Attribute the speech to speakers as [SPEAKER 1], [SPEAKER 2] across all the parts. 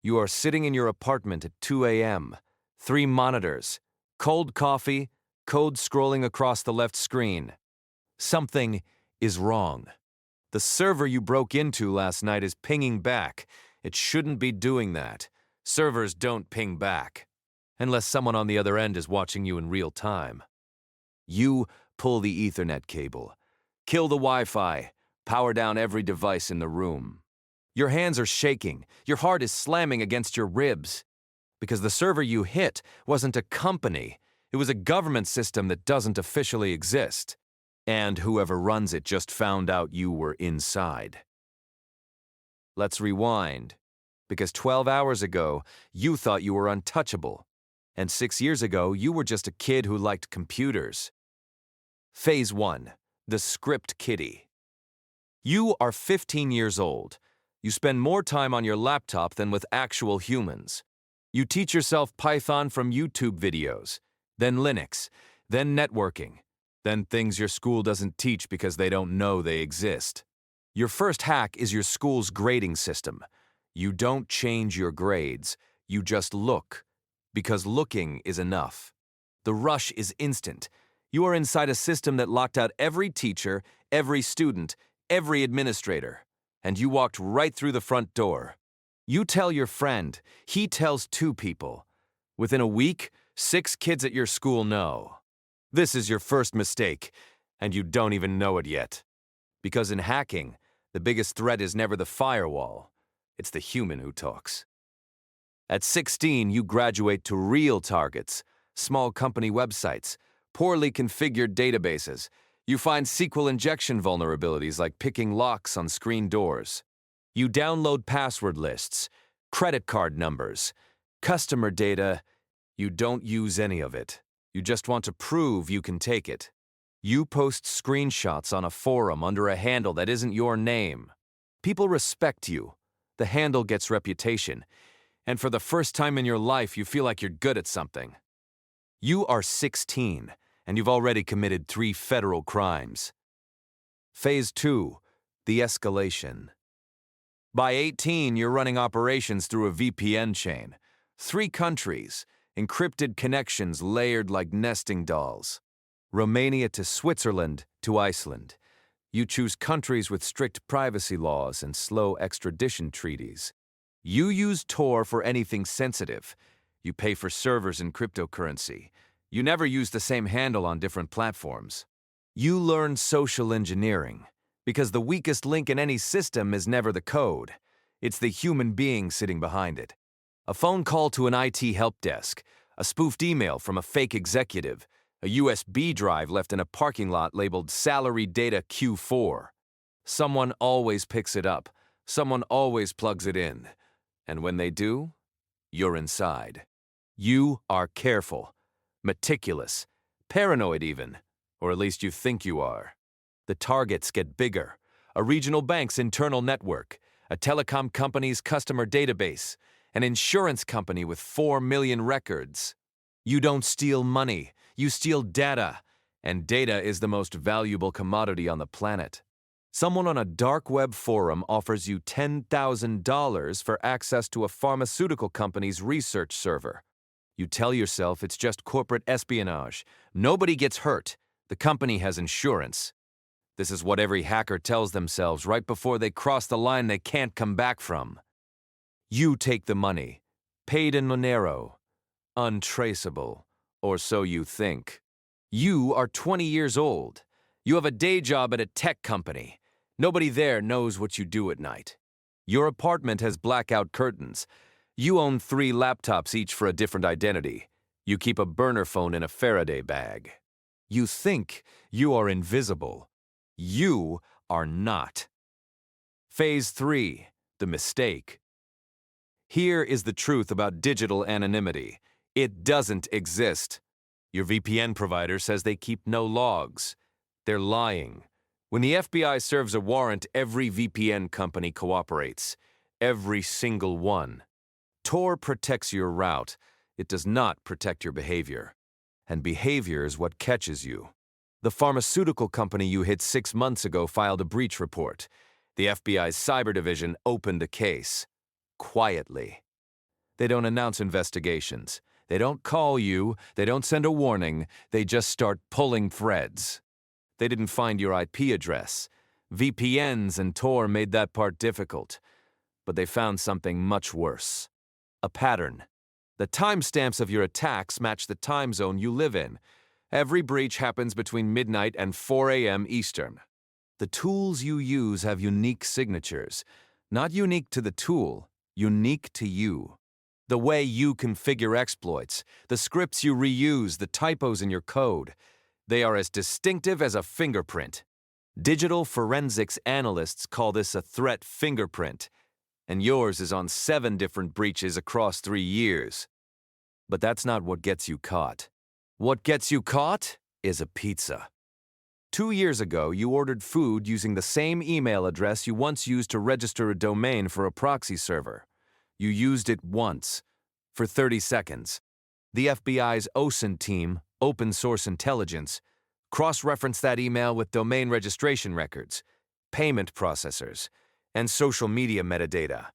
[SPEAKER 1] You are sitting in your apartment at 2 a.m., 3 monitors, cold coffee, code scrolling across the left screen. Something is wrong. The server you broke into last night is pinging back. It shouldn't be doing that. Servers don't ping back, unless someone on the other end is watching you in real time. You pull the Ethernet cable, kill the Wi-Fi, power down every device in the room. Your hands are shaking, your heart is slamming against your ribs. Because the server you hit wasn't a company, it was a government system that doesn't officially exist. And whoever runs it just found out you were inside. Let's rewind. Because 12 hours ago, you thought you were untouchable. And 6 years ago, you were just a kid who liked computers. Phase 1. The Script Kiddie. You are 15 years old. You spend more time on your laptop than with actual humans. You teach yourself Python from YouTube videos, then Linux, then networking, then things your school doesn't teach because they don't know they exist. Your first hack is your school's grading system. You don't change your grades, you just look, because looking is enough. The rush is instant. You are inside a system that locked out every teacher, every student, every administrator, and you walked right through the front door. You tell your friend, he tells 2 people. Within a week, 6 kids at your school know. This is your first mistake, and you don't even know it yet. Because in hacking, the biggest threat is never the firewall. It's the human who talks. At 16, you graduate to real targets, small company websites, poorly configured databases. You find SQL injection vulnerabilities like picking locks on screen doors. You download password lists, credit card numbers, customer data. You don't use any of it. You just want to prove you can take it. You post screenshots on a forum under a handle that isn't your name. People respect you. The handle gets reputation. And for the first time in your life, you feel like you're good at something. You are 16, and you've already committed 3 federal crimes. Phase 2. The Escalation. By 18, you're running operations through a VPN chain. 3 countries, encrypted connections layered like nesting dolls. Romania to Switzerland to Iceland. You choose countries with strict privacy laws and slow extradition treaties. You use Tor for anything sensitive. You pay for servers in cryptocurrency. You never use the same handle on different platforms. You learn social engineering, because the weakest link in any system is never the code. It's the human being sitting behind it. A phone call to an IT help desk, a spoofed email from a fake executive, a USB drive left in a parking lot labeled Salary Data Q4. Someone always picks it up. Someone always plugs it in. And when they do, you're inside. You are careful, meticulous, paranoid even, or at least you think you are. The targets get bigger. A regional bank's internal network, a telecom company's customer database, an insurance company with 4 million records. You don't steal money, you steal data, and data is the most valuable commodity on the planet. Someone on a dark web forum offers you $10,000 for access to a pharmaceutical company's research server. You tell yourself it's just corporate espionage. Nobody gets hurt. The company has insurance. This is what every hacker tells themselves right before they cross the line they can't come back from. You take the money, paid in Monero, untraceable, or so you think. You are 20 years old. You have a day job at a tech company. Nobody there knows what you do at night. Your apartment has blackout curtains. You own 3 laptops each for a different identity. You keep a burner phone in a Faraday bag. You think you are invisible. You are not. Phase 3. The Mistake. Here is the truth about digital anonymity. It doesn't exist. Your VPN provider says they keep no logs. They're lying. When the FBI serves a warrant, every VPN company cooperates. Every single one. Tor protects your route. It does not protect your behavior. And behavior is what catches you. The pharmaceutical company you hit 6 months ago filed a breach report. The FBI's cyber division opened a case. Quietly. They don't announce investigations. They don't call you. They don't send a warning. They just start pulling threads. They didn't find your IP address. VPNs and Tor made that part difficult. But they found something much worse. A pattern. The timestamps of your attacks match the time zone you live in. Every breach happens between midnight and 4 a.m. Eastern. The tools you use have unique signatures. Not unique to the tool, unique to you. The way you configure exploits, the scripts you reuse, the typos in your code, they are as distinctive as a fingerprint. Digital forensics analysts call this a threat fingerprint, and yours is on 7 different breaches across 3 years. But that's not what gets you caught. What gets you caught is a pizza. 2 years ago, you ordered food using the same email address you once used to register a domain for a proxy server. You used it once, for 30 seconds. The FBI's OSINT team, Open Source Intelligence, cross-referenced that email with domain registration records, payment processors, and social media metadata.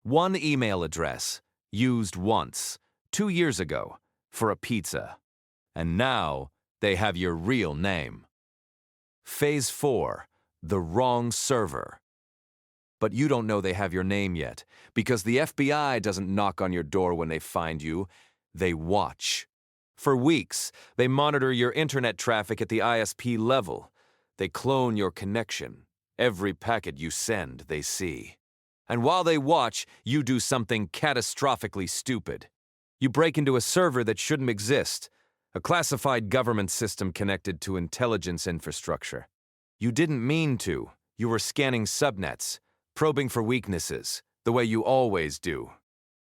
[SPEAKER 1] One email address, used once, 2 years ago, for a pizza. And now, they have your real name. Phase 4, the wrong server. But you don't know they have your name yet, because the FBI doesn't knock on your door when they find you. They watch. For weeks, they monitor your internet traffic at the ISP level. They clone your connection. Every packet you send, they see. And while they watch, you do something catastrophically stupid. You break into a server that shouldn't exist, a classified government system connected to intelligence infrastructure. You didn't mean to. You were scanning subnets, probing for weaknesses, the way you always do.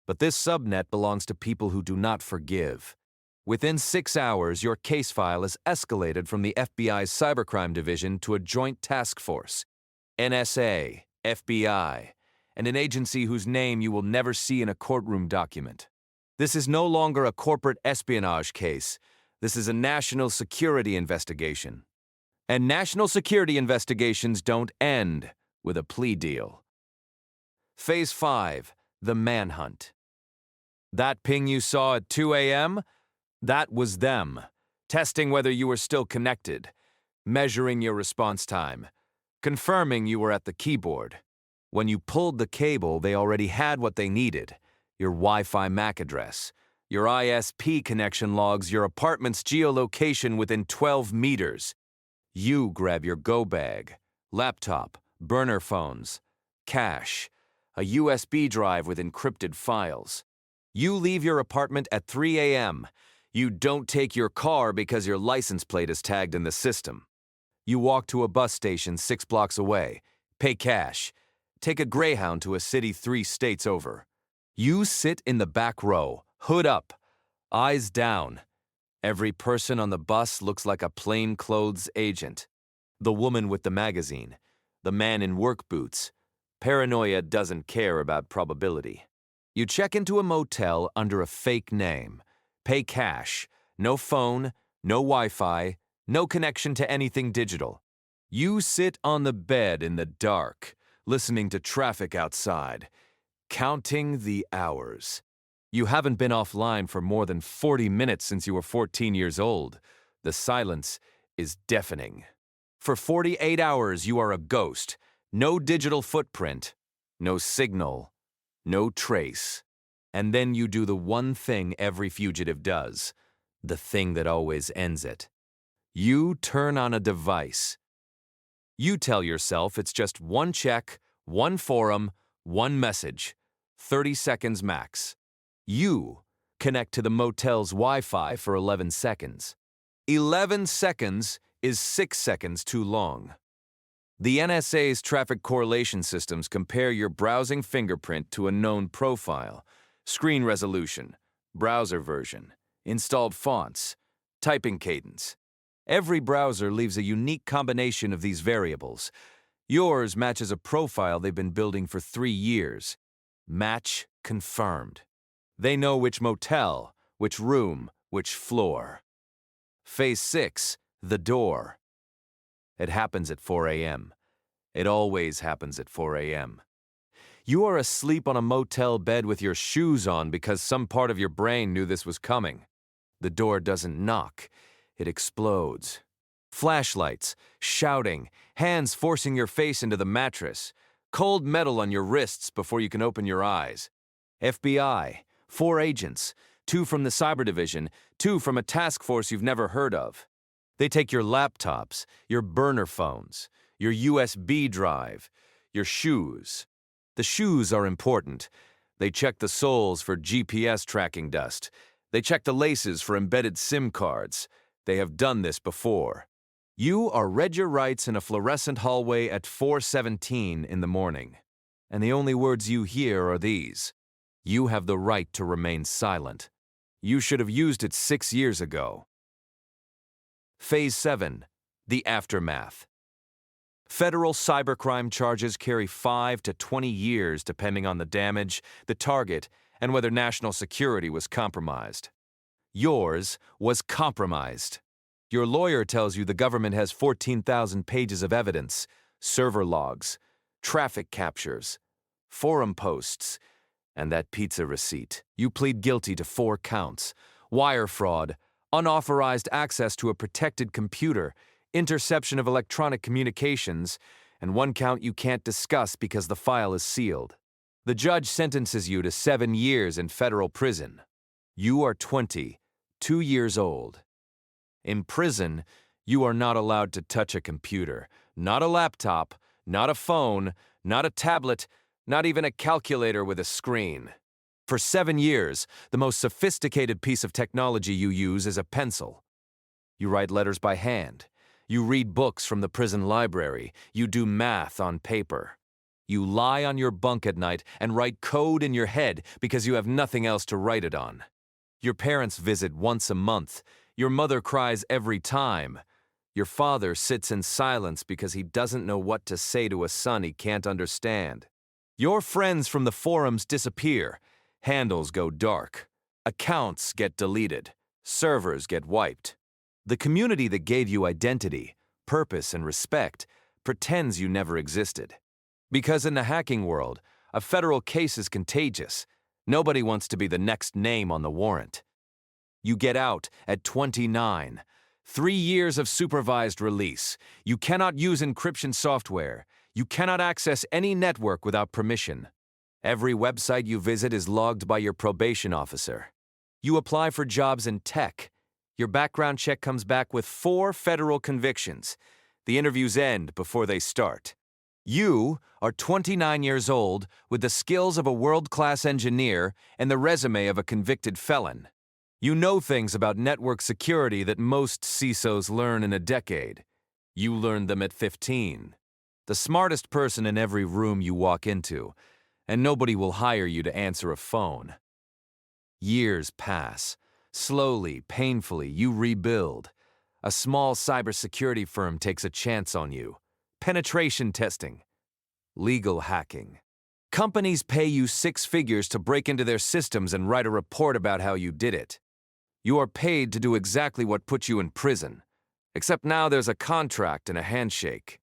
[SPEAKER 1] But this subnet belongs to people who do not forgive. Within 6 hours, your case file is escalated from the FBI's cybercrime division to a joint task force. NSA, FBI, and an agency whose name you will never see in a courtroom document. This is no longer a corporate espionage case. This is a national security investigation. And national security investigations don't end with a plea deal. Phase 5, the Manhunt. That ping you saw at 2 a.m., that was them, testing whether you were still connected, measuring your response time, confirming you were at the keyboard. When you pulled the cable, they already had what they needed: your Wi-Fi MAC address, your ISP connection logs, your apartment's geolocation within 12 meters. You grab your go bag, laptop, burner phones, cash, a USB drive with encrypted files. You leave your apartment at 3 a.m. You don't take your car because your license plate is tagged in the system. You walk to a bus station 6 blocks away, pay cash, take a Greyhound to a city 3 states over. You sit in the back row, hood up, eyes down. Every person on the bus looks like a plainclothes agent. The woman with the magazine, the man in work boots. Paranoia doesn't care about probability. You check into a motel under a fake name, pay cash, no phone, no Wi-Fi, no connection to anything digital. You sit on the bed in the dark, listening to traffic outside, counting the hours. You haven't been offline for more than 40 minutes since you were 14 years old. The silence is deafening. For 48 hours, you are a ghost. No digital footprint, no signal, no trace. And then you do the one thing every fugitive does, the thing that always ends it. You turn on a device. You tell yourself it's just one check, one forum, one message, 30 seconds max. You connect to the motel's Wi-Fi for 11 seconds. 11 seconds is 6 seconds too long. The NSA's traffic correlation systems compare your browsing fingerprint to a known profile, screen resolution, browser version, installed fonts, typing cadence. Every browser leaves a unique combination of these variables. Yours matches a profile they've been building for 3 years. Match confirmed. They know which motel, which room, which floor. Phase 6, the door. It happens at 4 a.m. It always happens at 4 a.m. You are asleep on a motel bed with your shoes on because some part of your brain knew this was coming. The door doesn't knock, it explodes. Flashlights, shouting, hands forcing your face into the mattress, cold metal on your wrists before you can open your eyes. FBI, 4 agents, 2 from the cyber division, 2 from a task force you've never heard of. They take your laptops, your burner phones, your USB drive, your shoes. The shoes are important. They check the soles for GPS tracking dust. They check the laces for embedded SIM cards. They have done this before. You are read your rights in a fluorescent hallway at 4:17 in the morning. And the only words you hear are these. You have the right to remain silent. You should have used it 6 years ago. Phase 7. The Aftermath. Federal cybercrime charges carry 5 to 20 years depending on the damage, the target, and whether national security was compromised. Yours was compromised. Your lawyer tells you the government has 14,000 pages of evidence, server logs, traffic captures, forum posts, and that pizza receipt. You plead guilty to 4 counts: wire fraud, unauthorized access to a protected computer, interception of electronic communications, and 1 count you can't discuss because the file is sealed. The judge sentences you to 7 years in federal prison. You are 20, 2 years old. In prison, you are not allowed to touch a computer, not a laptop, not a phone, not a tablet, not even a calculator with a screen. For 7 years, the most sophisticated piece of technology you use is a pencil. You write letters by hand. You read books from the prison library. You do math on paper. You lie on your bunk at night and write code in your head because you have nothing else to write it on. Your parents visit once a month. Your mother cries every time. Your father sits in silence because he doesn't know what to say to a son he can't understand. Your friends from the forums disappear. Handles go dark. Accounts get deleted. Servers get wiped. The community that gave you identity, purpose, and respect pretends you never existed. Because in the hacking world, a federal case is contagious. Nobody wants to be the next name on the warrant. You get out at 29. 3 years of supervised release. You cannot use encryption software. You cannot access any network without permission. Every website you visit is logged by your probation officer. You apply for jobs in tech. Your background check comes back with 4 federal convictions. The interviews end before they start. You are 29 years old with the skills of a world-class engineer and the resume of a convicted felon. You know things about network security that most CISOs learn in a decade. You learned them at 15. The smartest person in every room you walk into, and nobody will hire you to answer a phone. Years pass. Slowly, painfully, you rebuild. A small cybersecurity firm takes a chance on you. Penetration testing. Legal hacking. Companies pay you 6 figures to break into their systems and write a report about how you did it. You are paid to do exactly what put you in prison. Except now there's a contract and a handshake.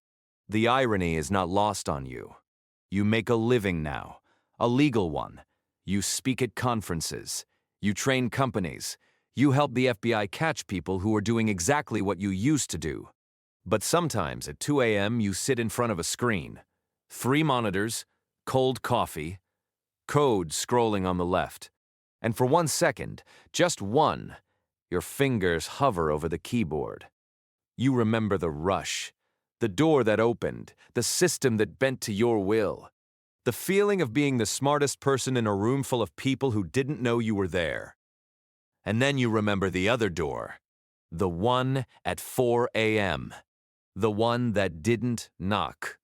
[SPEAKER 1] The irony is not lost on you. You make a living now, a legal one. You speak at conferences. You train companies. You help the FBI catch people who are doing exactly what you used to do. But sometimes at 2 a.m. you sit in front of a screen. 3 monitors, cold coffee, code scrolling on the left. And for 1 second, just one, your fingers hover over the keyboard. You remember the rush, the door that opened, the system that bent to your will. The feeling of being the smartest person in a room full of people who didn't know you were there. And then you remember the other door, the one at 4 a.m., the one that didn't knock.